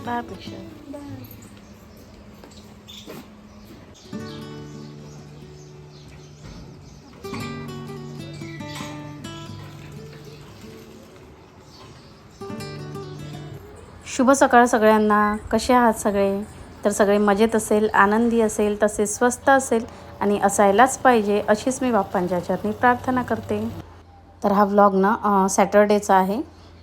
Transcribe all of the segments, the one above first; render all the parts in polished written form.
Bye पेक्षा. शुभ सकाळ सगळ्यांना. कसे आहात सगळे? तर सगळे मजेत असेल, आनंदी असेल, तसेच स्वस्त असेल आणि असायलाच पाहिजे अशीच मी बाप्पांच्या चरणी प्रार्थना करते. तर हा व्लॉग ना सॅटर्डेचा आहे.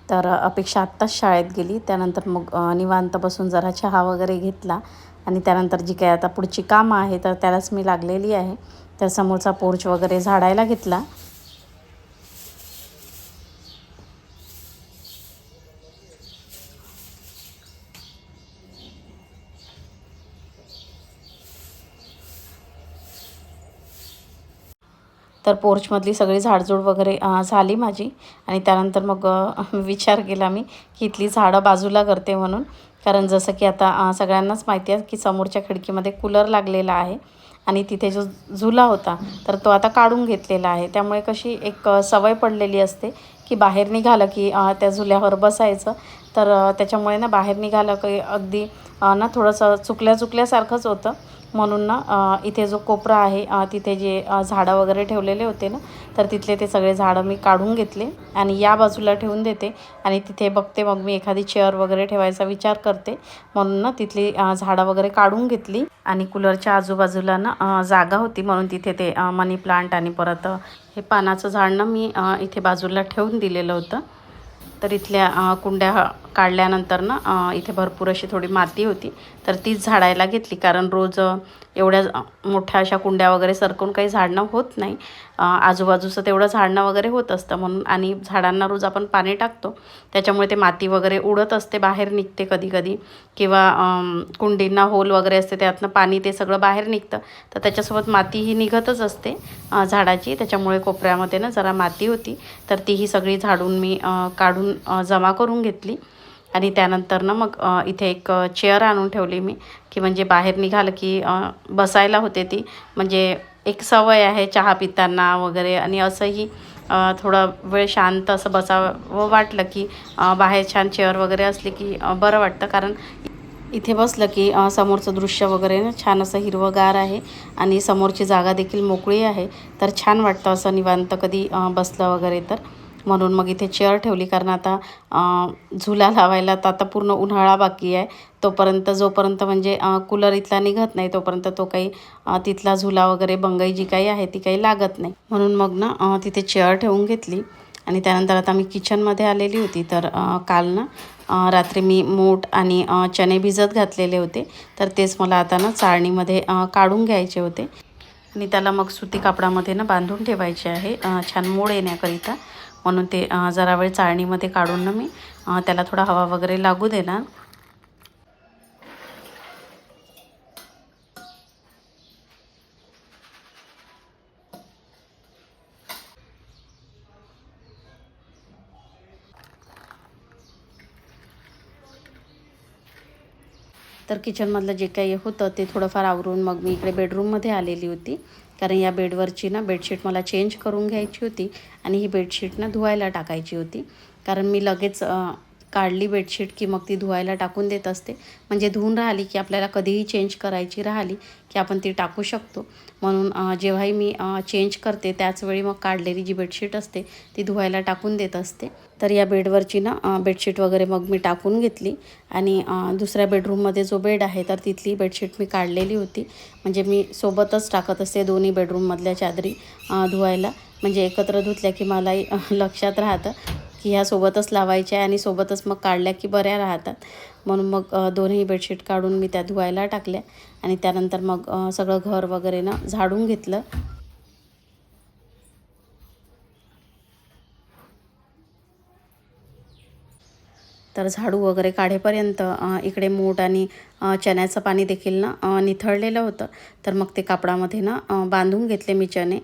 तर अपेक्षा आत्ताच शाळेत गेली. त्यानंतर मग निवांत बसून जरा चहा वगैरे घेतला आणि त्यानंतर जी काही आता पुढची कामं आहे तर त्यालाच मी लागलेली आहे. तर समोरचा पोर्च वगैरे झाडायला घेतला. तर पोर्चमधली सगळी झाडझूड वगैरे झाली माझी आणि त्यानंतर मग विचार केला मी की इथली झाडं बाजूला करते म्हणून. कारण जसं की आता सगळ्यांनाच माहिती आहे की समोरच्या खिडकीमध्ये कूलर लागलेला आहे आणि तिथे जो झुला होता तर तो आता काढून घेतलेला आहे. त्यामुळे कशी एक सवय पडलेली असते की बाहेर निघालं की त्या झुल्यावर बसायचं. तर त्याच्यामुळे ना बाहेर निघालं की अगदी ना थोडंसं चुकल्यासारखंच होतं. म्हणून ना इथे जो कोपरा आहे तिथे जे झाडं वगैरे ठेवलेले होते ना तर तिथले ते सगळे झाडं मी काढून घेतले आणि या बाजूला ठेवून देते आणि तिथे बघते मग मी एखादी चेअर वगैरे ठेवायचा विचार करते. म्हणून ना तिथली झाडं वगैरे काढून घेतली आणि कूलरच्या आजूबाजूला ना जागा होती म्हणून तिथे ते मनी प्लांट आणि परत हे पानाचं झाड ना मी इथे बाजूला ठेवून दिलेलं होतं. तर इथल्या कुंड्या काढल्यानंतर ना इथे भरपूर अशी थोडी माती होती तर तीच झाडायला घेतली. कारण रोज एवढ्या मोठ्या अशा कुंड्या वगैरे सरकून काही झाडणं होत नाही. आजूबाजूचं तेवढं झाडणं वगैरे होत असतं म्हणून. आणि झाडांना रोज आपण पाणी टाकतो त्याच्यामुळे ते माती वगैरे उडत असते, बाहेर निघते कधी कधी. किंवा कुंडींना होल वगैरे असते त्यातनं पाणी ते सगळं बाहेर निघतं तर त्याच्यासोबत माती ही निघतच असते झाडाची. त्याच्यामुळे कोपऱ्यामध्ये ना जरा माती होती तर तीही सगळी झाडून मी काढून जमा करून घेतली. आणि त्यानंतर ना मग इथे एक चेअर आणून ठेवली मी की म्हणजे बाहेर निघालं की बसायला होते ती. म्हणजे एक सवय आहे चहा पिताना वगैरे आणि असंही थोडा वेळ शांत असं बसावं वाटलं की बाहेर छान चेअर वगैरे असली की बरं वाटतं. कारण इथे बसलं की समोरचं दृश्य वगैरे ना छान असं हिरवंगार आहे आणि समोरची जागा देखील मोकळी आहे. तर छान वाटतं असं निवांत कधी बसलं वगैरे तर. म्हणून मग इथे चेअर ठेवली. कारण आता झुला लावायला तर आता पूर्ण उन्हाळा बाकी आहे. जोपर्यंत म्हणजे कूलर इथला निघत नाही तोपर्यंत तो काही तिथला झुला वगैरे बंगई जी काही आहे ती काही लागत नाही. म्हणून मग ना तिथे चेअर ठेवून घेतली. आणि त्यानंतर आता मी किचनमध्ये आलेली होती. तर काल ना रात्री मी मूग आणि चणे भिजत घातलेले होते तर तेच मला आता ना चाळणीमध्ये काढून घ्यायचे होते. आणि त्याला मग सुती कापडामध्ये ना बांधून ठेवायचे आहे छान मोड येण्याकरिता. म्हणून ते जरा वेळ चाळणीमध्ये काढून ना मी त्याला थोडा हवा वगैरे लागू देणार. तर किचनमधलं जे काही होतं ते थोडंफार आवरून मग मी इकडे बेडरूममध्ये आलेली होती. कारण या बेडवरची ना बेडशीट मला चेंज करून घ्यायची होती आणि ही बेडशीट ना धुवायला टाकायची होती. कारण मी लगेच काढली बेडशीट की मग ती धुवायला टाकून देत असते. म्हणजे धुवून राहिली की आपल्याला कधीही चेंज करायची राहिली की आपण ती टाकू शकतो. म्हणून जेव्हाही मी चेंज करते त्याचवेळी मग काढलेली जी बेडशीट असते ती धुवायला टाकून देत असते. तर या बेडवरची ना बेडशीट वगैरे मग मी टाकून घेतली. आणि दुसऱ्या बेडरूममध्ये जो बेड आहे तर तिथली बेडशीट मी काढलेली होती. म्हणजे मी सोबतच टाकत असते दोन्ही बेडरूममधल्या चादरी धुवायला. म्हणजे एकत्र धुतल्या की मलाही लक्षात राहतं की ह्या सोबतच लावायच्या आणि सोबतच मग काढल्या की बऱ्या राहतात. म्हणून मग दोन्ही बेडशीट काढून मी त्या धुवायला टाकल्या. आणि त्यानंतर मग सगळं घर वगैरे ना झाडून घेतलं. तर झाडू वगैरे काढेपर्यंत इकडे मूग आणि चण्याचं पाणी देखील ना निथळलेलं होतं. तर मग ते कापडामध्ये ना बांधून घेतले मी चणे.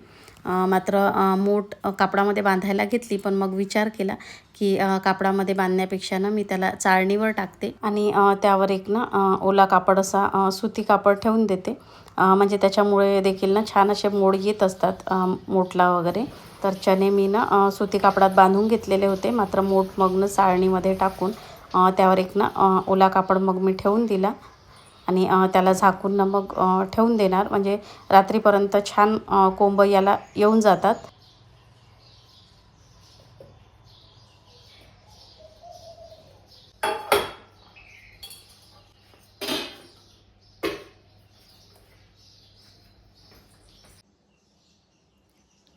मात्र मूठ कापडामध्ये बांधायला घेतली पण मग विचार केला की कापडामध्ये बांधण्यापेक्षा ना मी त्याला चाळणीवर टाकते आणि त्यावर एक ना ओला कापड असा सुती कापड ठेवून देते. म्हणजे त्याच्यामुळे देखील ना छान असे मोड येत असतात मूठला वगैरे. तर चणे मी ना सुती कापडात बांधून घेतलेले होते. मात्र मूठ मग ना चाळणीमध्ये टाकून त्यावर एक ना ओला कापड मग मी ठेवून दिला आणि त्याला झाकून ना मग ठेवून देणार, म्हणजे रात्रीपर्यंत छान कोंब याला येऊन जातात.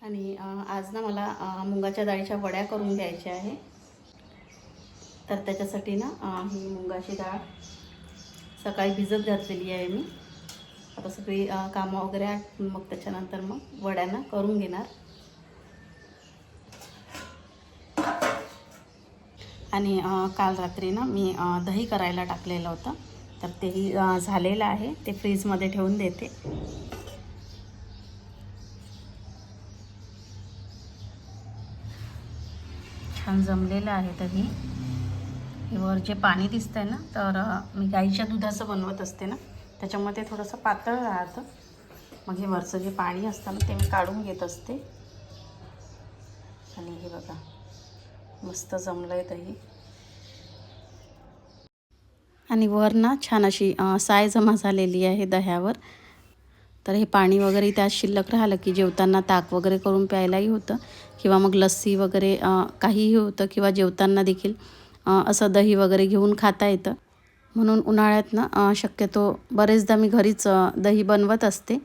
आणि आज ना मला मुगाच्या डाळीच्या वड्या करून घ्यायच्या आहे. तर त्याच्यासाठी ना ही मुगाची डाळ सकाळी भिजत घातलेली आहे मी. आता सगळी कामं वगैरे आटून मग त्याच्यानंतर मग वड्यांना करून घेणार. आणि काल रात्री ना मी दही करायला टाकलेलं होतं, तर तेही झालेलं आहे. ते फ्रीजमध्ये ठेवून देते. छान जमलेलं आहे दही. हे वर जे पाणी दिसतंय ना, तर मी गाईच्या दुधाचं बनवत असते ना, त्याच्यामुळे ते थोडंसं पातळ राहतं. मग हे वरचं जे पाणी असतं ना ते मी काढून घेत असते. आणि हे बघा मस्त जमलं आहे दही. आणि वर ना छान अशी साय जमा झालेली आहे दह्यावर. तर हे पाणी वगैरे त्यात शिल्लक राहिलं की जेवताना ताक वगैरे करून प्यायलाही होतं, किंवा मग लस्सी वगैरे काहीही होतं, किंवा जेवताना देखील असं दही वगैरे घेऊन खाता येतं. म्हणून उन्हाळ्यात ना शक्यतो बरेचदा मी घरीच दही बनवत असते.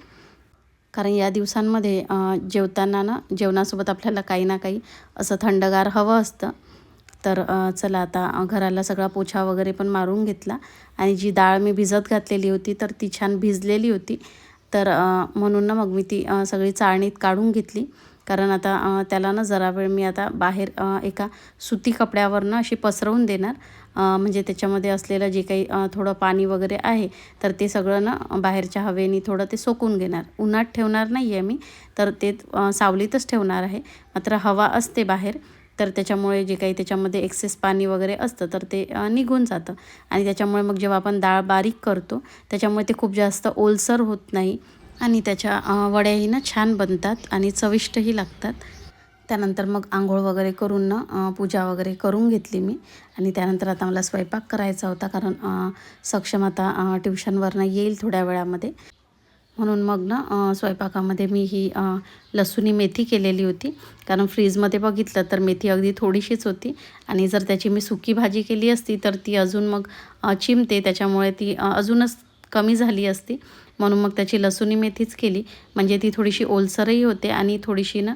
कारण या दिवसांमध्ये जेवताना ना जेवणासोबत आपल्याला काही ना काही असं थंडगार हवं असतं. तर चला आता घराला सगळा पोछा वगैरे पण मारून घेतला. आणि जी डाळ मी भिजत घातलेली होती तर ती छान भिजलेली होती. तर म्हणून ना मग मी ती सगळी चाळणीत काढून घेतली. कारण आता त्याला ना जरा वेळ मी आता बाहेर एका सुती कपड्यावर ना अशी पसरवून देणार. म्हणजे त्याच्यामध्ये असलेलं जे काही थोडं पाणी वगैरे आहे तर ते सगळं ना बाहेरच्या हवेने थोडं ते सोकून घेणार. उन्हात ठेवणार नाही आहे मी, तर ते सावलीतच ठेवणार आहे. मात्र हवा असते बाहेर, तर त्याच्यामुळे जे काही त्याच्यामध्ये एक्सेस पाणी वगैरे असतं तर ते निघून जातं. आणि त्याच्यामुळे मग जेव्हा आपण डाळ बारीक करतो त्याच्यामुळे ते खूप जास्त ओलसर होत नाही. आणि त्याच्या वड्याही ना छान बनतात आणि चविष्टही लागतात. त्यानंतर मग आंघोळ वगैरे करून ना पूजा वगैरे करून घेतली मी. आणि त्यानंतर आता मला स्वयंपाक करायचा होता, कारण सक्षम आता ट्युशनवरनं येईल थोड्या वेळामध्ये. म्हणून मग ना स्वयंपाकामध्ये मी ही लसूणी मेथी केलेली होती. कारण फ्रीजमध्ये बघितलं तर मेथी अगदी थोडीशीच होती, आणि जर त्याची मी सुकी भाजी केली असती तर ती अजून मग चिमते, त्याच्यामुळे ती अजूनच कमी झाली असती. म्हणून मग त्याची लसूणी मेथीच केली, म्हणजे ती थोडीशी ओलसरही होते आणि थोडीशी ना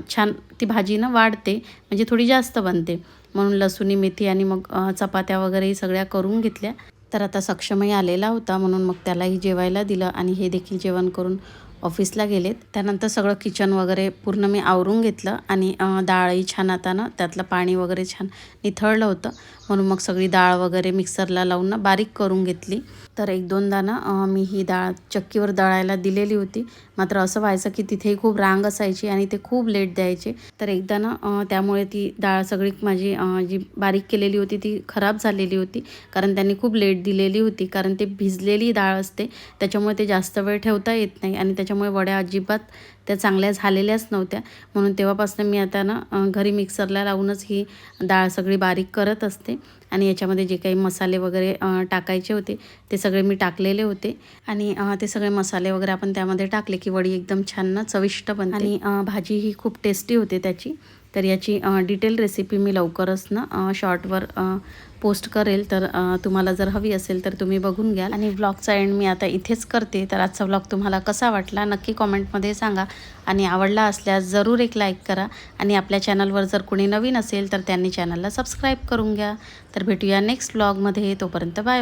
छान ती भाजी ना वाढते, म्हणजे थोडी जास्त बनते. म्हणून लसूणी मेथी. आणि मग चपात्या वगैरेही सगळ्या करून घेतल्या. तर आता सक्षमही आलेला होता, म्हणून मग त्यालाही जेवायला दिलं आणि हे देखील जेवण करून ऑफिसला गेलेत. त्यानंतर सगळं किचन वगैरे पूर्ण मी आवरून घेतलं. आणि डाळही छान आता ना त्यातलं पाणी वगैरे छान निथळलं होतं, म्हणून मग सगळी डाळ वगैरे मिक्सरला लावून ना बारीक करून घेतली. तर एक दोनदा ना मी ही डाळ चक्कीवर दळायला दिलेली होती, मात्र असं व्हायचं की तिथेही खूप रांग असायची आणि ते खूप लेट द्यायचे. तर एकदा ना त्यामुळे ती डाळ सगळी माझी जी बारीक केलेली होती ती खराब झालेली होती, कारण त्यांनी खूप लेट दिलेली होती. कारण ते भिजलेली डाळ असते, त्याच्यामुळे ते जास्त वेळ ठेवता येत नाही, आणि त्याच्यामुळे वड्या अजिबात त्या चांगल्या झालेल्याच नव्हत्या. म्हणून तेव्हापासून मी आता ना घरी मिक्सरला लावूनच ही डाळ सगळी बारीक करत असते. आणि याच्यामध्ये जे काही मसाले वगैरे टाकायचे होते ते सगळे मी टाकलेले होते. आणि ते सगळे मसाले वगैरे आपण त्यामध्ये टाकले की वडी एकदम छान ना चविष्ट बनते. आणि भाजी ही खूप टेस्टी होते त्याची. तर याची डिटेल रेसिपी मी लवकरच ना शॉर्टवर पोस्ट करेल. तर तुम्हाला जर हवी असेल तर तुम्ही बघून घ्याल. आणि व्लॉगचा एंड मी आता इथेच करते. तर आजचा व्लॉग तुम्हाला कसा वाटला नक्की कॉमेंटमध्ये सांगा. आणि आवडला असल्यास जरूर एक लाईक करा. आणि आपल्या चॅनलवर जर कोणी नवीन असेल तर त्यांनी चॅनलला सबस्क्राईब करून घ्या. तर भेटूया नेक्स्ट व्लॉगमध्ये. तोपर्यंत बाय.